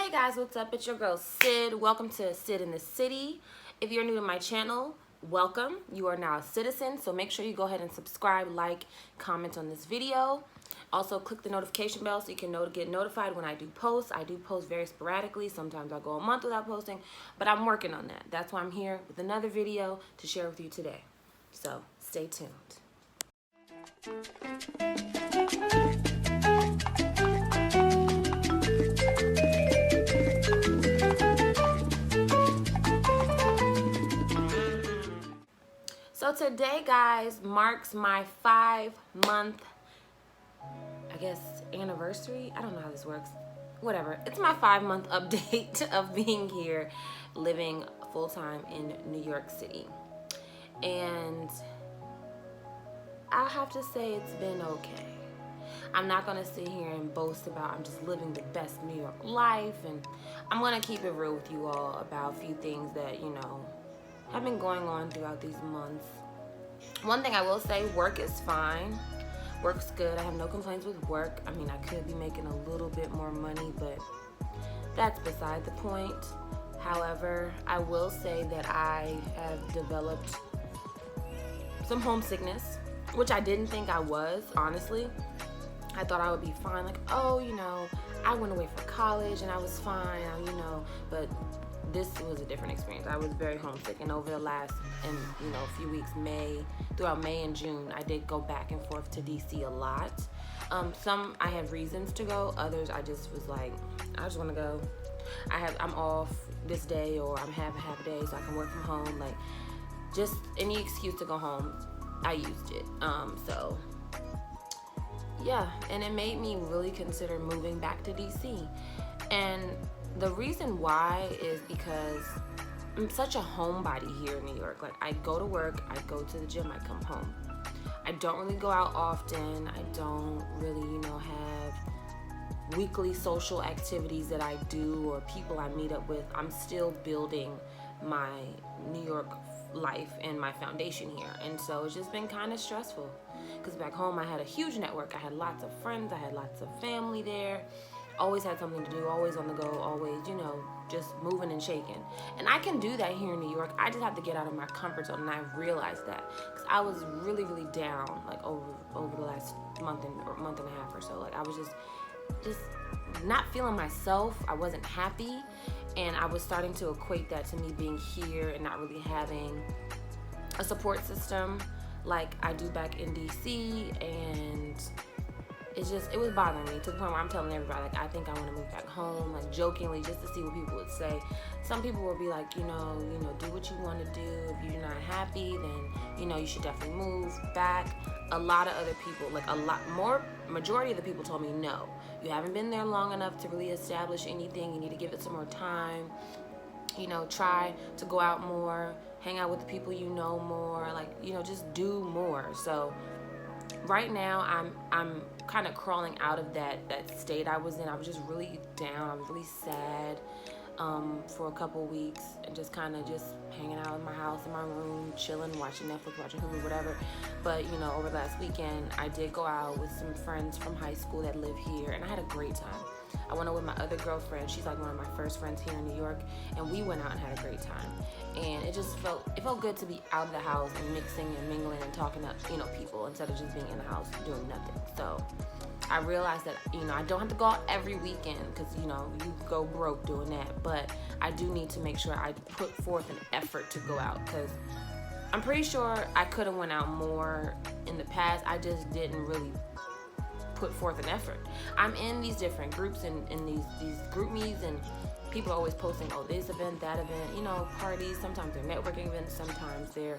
Hey guys, what's up? It's your girl Sid. Welcome to Sid in the City. If you're new to my channel, welcome. You are now a citizen, so make sure you go ahead and subscribe, like, comment on this video. Also, click the notification bell so you can get notified when I do posts. I do post very sporadically. Sometimes I'll go a month without posting, but I'm working on that. That's why I'm here with another video to share with you today. So, stay tuned. So today, guys, marks my 5-month, I guess, anniversary. I don't know how this works. Whatever. It's my 5-month update of being here, living full-time in New York City. And I have to say it's been okay. I'm not going to sit here and boast about I'm just living the best New York life. And I'm going to keep it real with you all about a few things that, you know, have been going on throughout these months. One thing I will say, work is fine. Work's good. I have no complaints with work. I mean, I could be making a little bit more money, but that's beside the point. However, I will say that I have developed some homesickness, which I didn't think I was, honestly. I thought I would be fine. Like, oh, you know, I went away for college and I was fine, you know, but this was a different experience. I was very homesick, and over the last, few weeks, throughout May and June, I did go back and forth to DC a lot. Some I had reasons to go. Others I just was like, I just want to go. I'm off this day, or I'm having half a day, so I can work from home. Like, just any excuse to go home, I used it. So yeah, and it made me really consider moving back to DC. And the reason why is because I'm such a homebody here in New York. Like, I go to work, I go to the gym, I come home. I don't really go out often. I don't really, have weekly social activities that I do or people I meet up with. I'm still building my New York life and my foundation here. And so it's just been kind of stressful because back home I had a huge network. I had lots of friends. I had lots of family there. Always had something to do, always on the go, always, just moving and shaking. And I can do that here in New York. I just have to get out of my comfort zone, and I realized that because I was really, really down, like over the last month and a half or so. Like, I was just not feeling myself. I wasn't happy, and I was starting to equate that to me being here and not really having a support system like I do back in DC. And it was bothering me to the point where I'm telling everybody, like, I think I want to move back home, like, jokingly, just to see what people would say. Some people will be like, do what you want to do. If you're not happy, then, you should definitely move back. A lot of other people, majority of the people told me, no, you haven't been there long enough to really establish anything. You need to give it some more time. Try to go out more, hang out with the people you know more, just do more. So right now, I'm kind of crawling out of that state I was in. I was just really down. I was really sad for a couple weeks, and just kind of just hanging out in my house, in my room, chilling, watching Netflix, watching Hulu, whatever. But, over the last weekend, I did go out with some friends from high school that live here, and I had a great time. I went out with my other girlfriend. She's like one of my first friends here in New York, and we went out and had a great time. And it felt good to be out of the house and mixing and mingling and talking to, people, instead of just being in the house doing nothing. So I realized that, I don't have to go out every weekend because, you go broke doing that. But I do need to make sure I put forth an effort to go out, because I'm pretty sure I could have went out more in the past. I just didn't really put forth an effort. I'm in these different groups and in these group meets, and people are always posting, oh, this event, that event, parties. Sometimes they're networking events, sometimes they're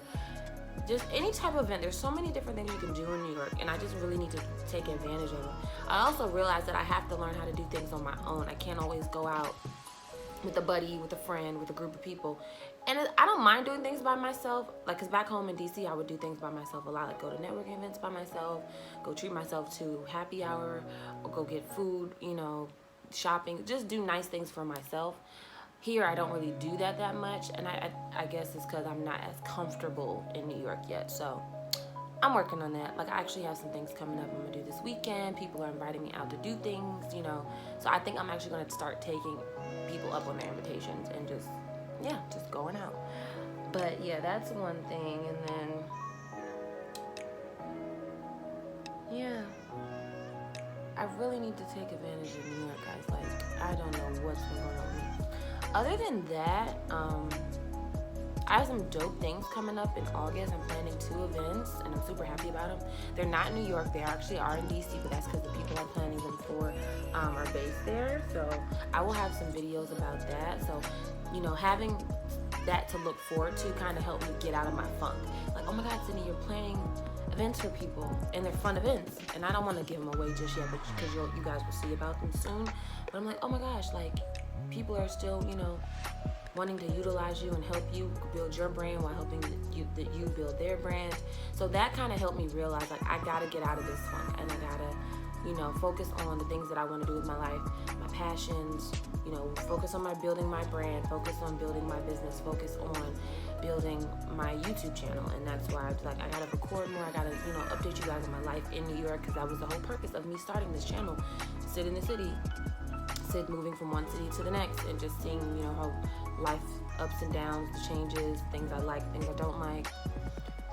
just any type of event. There's so many different things you can do in New York, and I just really need to take advantage of them. I also realized that I have to learn how to do things on my own. I can't always go out with a buddy, with a friend, with a group of people. And I don't mind doing things by myself, because back home in DC, I would do things by myself a lot, like go to networking events by myself, go treat myself to happy hour, or go get food, shopping, just do nice things for myself. Here, I don't really do that much, and I guess it's because I'm not as comfortable in New York yet. So I'm working on that. Like, I actually have some things coming up I'm gonna do this weekend. People are inviting me out to do things, you know. So I think I'm actually gonna start taking people up on their invitations and just going out. But yeah, that's one thing. And then yeah, I really need to take advantage of New York, guys. Like, I don't know what's been going on with me. Other than that, I have some dope things coming up in August. I'm planning 2 events, and I'm super happy about them. They're not in New York. They actually are in DC, but that's because the people I'm planning them for are based there. So I will have some videos about that. So, you know, having that to look forward to kind of helped me get out of my funk. Like, oh my God, Sydney, you're planning events for people, and they're fun events. And I don't want to give them away just yet, but because you guys will see about them soon. But I'm like, oh my gosh, like, people are still, you know, wanting to utilize you and help you build your brand while helping you build their brand. So that kind of helped me realize, like, I gotta get out of this funk, and I gotta, you know, focus on the things that I want to do with my life, my passions, you know, focus on building my brand, focus on building my business, focus on building my YouTube channel. And that's why I was like, I gotta record more, I gotta, you know, update you guys on my life in New York, because that was the whole purpose of me starting this channel. Sit in the city, moving from one city to the next, and just seeing, you know, how life ups and downs, the changes, things I like, things I don't like.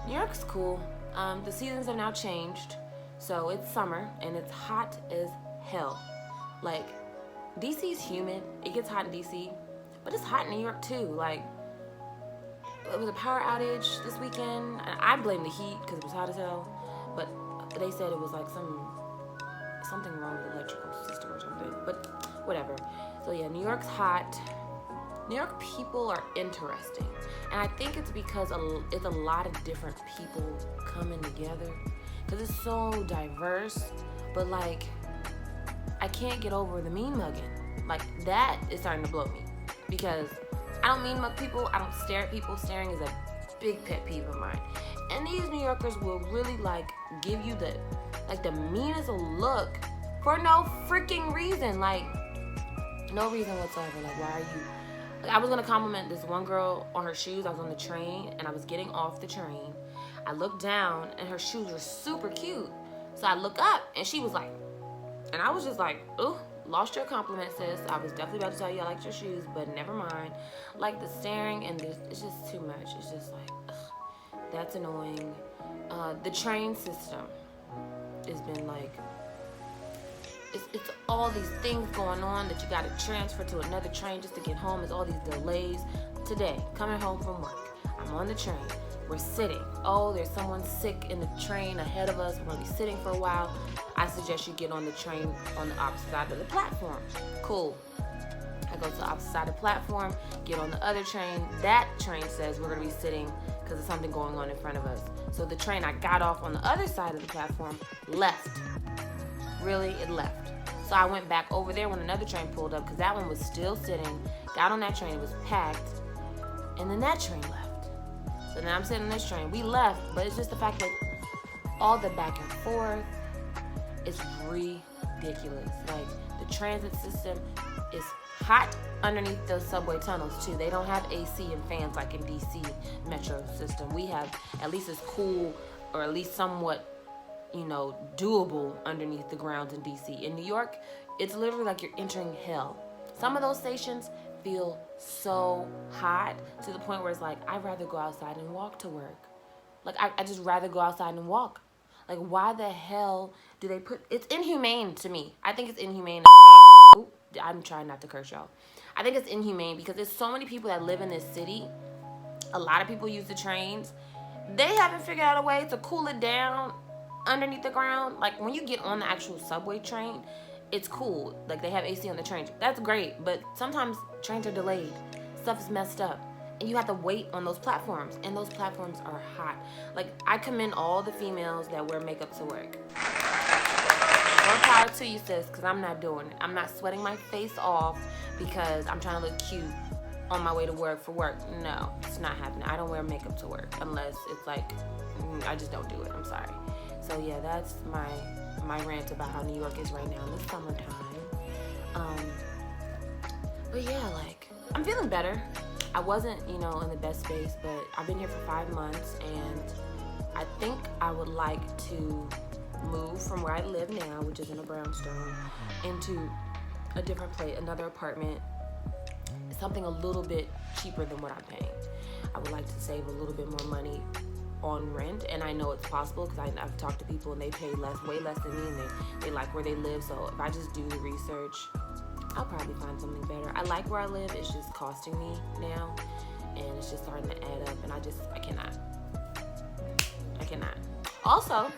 New York's cool. The seasons have now changed, so it's summer and it's hot as hell. Like, DC's humid. It gets hot in DC, but it's hot in New York too. Like, it was a power outage this weekend, and I blame the heat because it was hot as hell, but they said it was like something wrong with the electrical system or something, but whatever. So yeah, New York's hot. New York people are interesting, and I think it's because it's a lot of different people coming together, because it's so diverse. But like, I can't get over the mean mugging. Like, that is starting to blow me, because I don't mean mug people. I don't stare at people. Staring is a big pet peeve of mine. And these New Yorkers will really like give you the meanest look for no freaking reason. Like, no reason whatsoever. Like, why are you? Like, I was gonna compliment this one girl on her shoes. I was on the train and I was getting off the train. I looked down and her shoes were super cute. So I look up and she was like, and I was just like, ooh, lost your compliment, sis. I was definitely about to tell you I liked your shoes, but never mind. Like, the staring and it's just too much. It's just like, ugh, that's annoying. The train system has been like, it's all these things going on that you got to transfer to another train just to get home. It's all these delays. Today, coming home from work, I'm on the train. We're sitting. Oh, there's someone sick in the train ahead of us. We're going to be sitting for a while. I suggest you get on the train on the opposite side of the platform. Cool. I go to the opposite side of the platform, get on the other train. That train says we're going to be sitting because there's something going on in front of us. So the train I got off on the other side of the platform left. Really, it left. So I went back over there when another train pulled up, because that one was still sitting. Got on that train, it was packed, and then that train left. So then I'm sitting on this train. We left, but it's just the fact that all the back and forth is ridiculous. Like, the transit system is hot underneath those subway tunnels too. They don't have AC and fans like in DC metro system. We have, at least it's cool, or at least somewhat, you know, doable underneath the ground in DC. In New York, it's literally like you're entering hell. Some of those stations feel so hot to the point where it's like, I'd rather go outside and walk to work. Like, I just rather go outside and walk. Like, why the hell do they put, it's inhumane to me. I think it's inhumane. Ooh, I'm trying not to curse, y'all. I think it's inhumane because there's so many people that live in this city. A lot of people use the trains. They haven't figured out a way to cool it down underneath the ground. Like, when you get on the actual subway train, it's cool. Like, they have AC on the train. That's great, but sometimes trains are delayed. Stuff is messed up, and you have to wait on those platforms, and those platforms are hot. Like, I commend all the females that wear makeup to work. More power to you, sis, because I'm not doing it. I'm not sweating my face off because I'm trying to look cute on my way to work for work. No, it's not happening. I don't wear makeup to work unless it's like, I just don't do it. I'm sorry. So yeah, that's my rant about how New York is right now in the summertime. But yeah, like, I'm feeling better. I wasn't, you know, in the best space, but I've been here for 5 months, and I think I would like to move from where I live now, which is in a brownstone, into a different place, another apartment, something a little bit cheaper than what I'm paying. I would like to save a little bit more money on rent, and I know it's possible because I've talked to people and they pay way less than me, and they like where they live. So if I just do the research, I'll probably find something better. I like where I live. It's just costing me now, and it's just starting to add up, and I cannot. Also,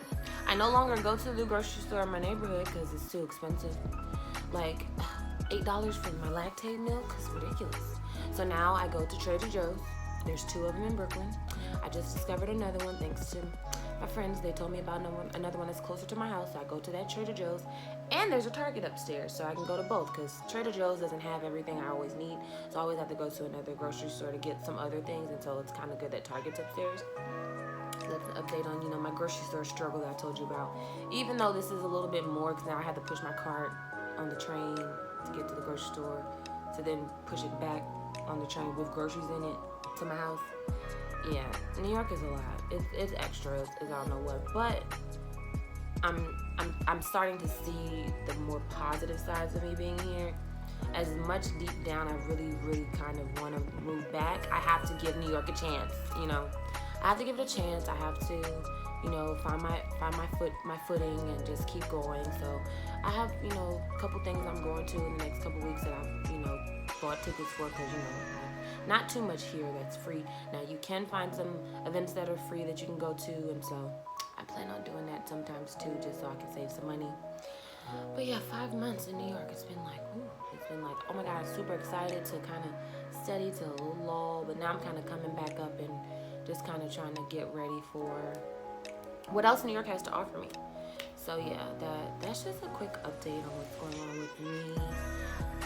I no longer go to the grocery store in my neighborhood because it's too expensive. Like $8 for my lactate milk is ridiculous. So now I go to Trader Joe's. There's 2 of them in Brooklyn. I just discovered another one thanks to my friends. They told me about another one that's closer to my house. So I go to that Trader Joe's, and there's a Target upstairs, so I can go to both because Trader Joe's doesn't have everything I always need. So I always have to go to another grocery store to get some other things, and so it's kind of good that Target's upstairs. That's an update on, my grocery store struggle that I told you about. Even though this is a little bit more because now I have to push my cart on the train to get to the grocery store, to then push it back on the train with groceries in it to my house. Yeah, New York is a lot. It's extra, it's I don't know what, but I'm starting to see the more positive sides of me being here. As much deep down I really kind of want to move back, I have to give New York a chance. I have to give it a chance. I have to, find my footing and just keep going. So I have, a couple things I'm going to in the next couple weeks that I've, bought tickets for because, not too much here that's free. Now you can find some events that are free that you can go to, and so I plan on doing that sometimes too, just so I can save some money. But yeah, 5 months in New York, it's been like, oh my God, I'm super excited to kind of steady to a little lull, but now I'm kind of coming back up and just kind of trying to get ready for what else New York has to offer me. So yeah, that's just a quick update on what's going on with me.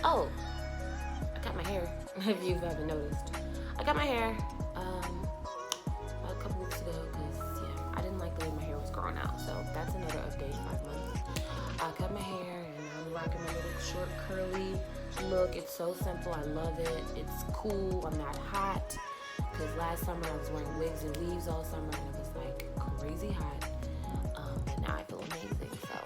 Oh, I got my hair, if you haven't noticed. I got my hair about a couple weeks ago because, yeah, I didn't like the way my hair was growing out. So that's another update, 5 months. I cut my hair and I'm rocking a little short curly look. It's so simple. I love it. It's cool. I'm not hot. Because last summer I was wearing wigs and weaves all summer and it was like crazy hot. But now I feel amazing. So,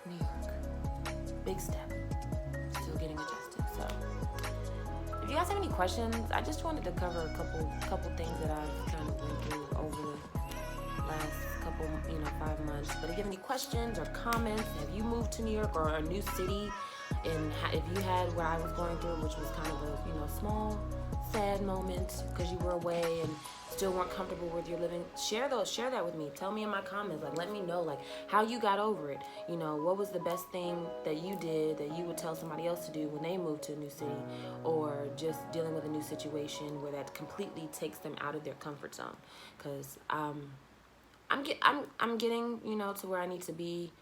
New York, big step. Still getting adjusted. So, if you guys have any questions, I just wanted to cover a couple things that I've kind of went through over the last couple, 5 months. But if you have any questions or comments, have you moved to New York or a new city? And if you had what I was going through, which was kind of a small, sad moment because you were away and still weren't comfortable with your living, share that with me. Tell me in my comments, let me know how you got over it. What was the best thing that you did that you would tell somebody else to do when they moved to a new city, or just dealing with a new situation where that completely takes them out of their comfort zone. Because I'm getting to where I need to be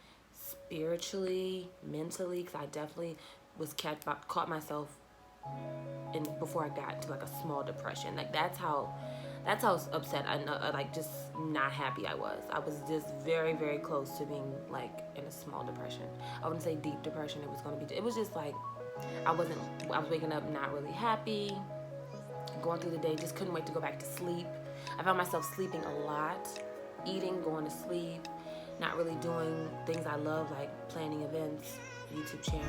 spiritually, mentally, because I definitely was caught myself before I got into a small depression. That's how upset I know, just not happy I was. I was just very, very close to being in a small depression. I wouldn't say deep depression. It was just I was waking up not really happy, going through the day, just couldn't wait to go back to sleep. I found myself sleeping a lot, eating, going to sleep, not really doing things I love, like planning events, YouTube channel,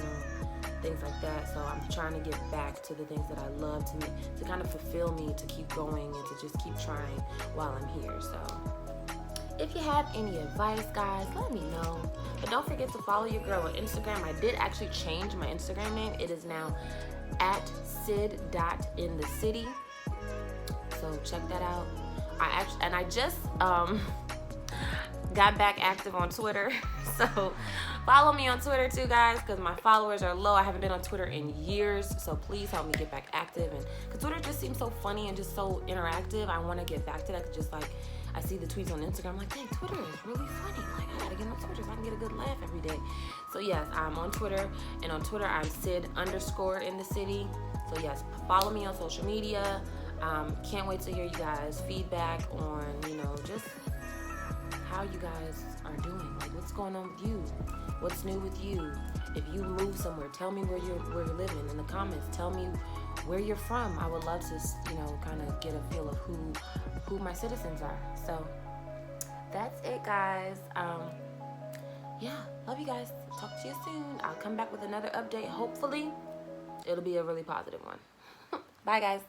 things like that. So I'm trying to get back to the things that I love to kind of fulfill me, to keep going and to just keep trying while I'm here. So if you have any advice, guys, let me know. But don't forget to follow your girl on Instagram. I did actually change my Instagram name. It is now @sid.inthecity. So check that out. I just got back active on Twitter, so follow me on Twitter too, guys, because my followers are low. I haven't been on Twitter in years, so please help me get back active. And because Twitter just seems so funny and just so interactive, I want to get back to that. Just I see the tweets on Instagram, I'm like, dang, Twitter is really funny. I gotta get on Twitter so I can get a good laugh every day. So yes, I'm on Twitter, and on Twitter I'm Sid_in-the-city. So yes, follow me on social media. Can't wait to hear you guys' feedback on just how you guys are doing. What's going on with you? What's new with you? If you move somewhere, tell me where you're living in the comments. Tell me where you're from. I would love to, you know, kind of get a feel of who my citizens are. So that's it, guys. Yeah, love you guys. Talk to you soon. I'll come back with another update. Hopefully it'll be a really positive one. Bye, guys.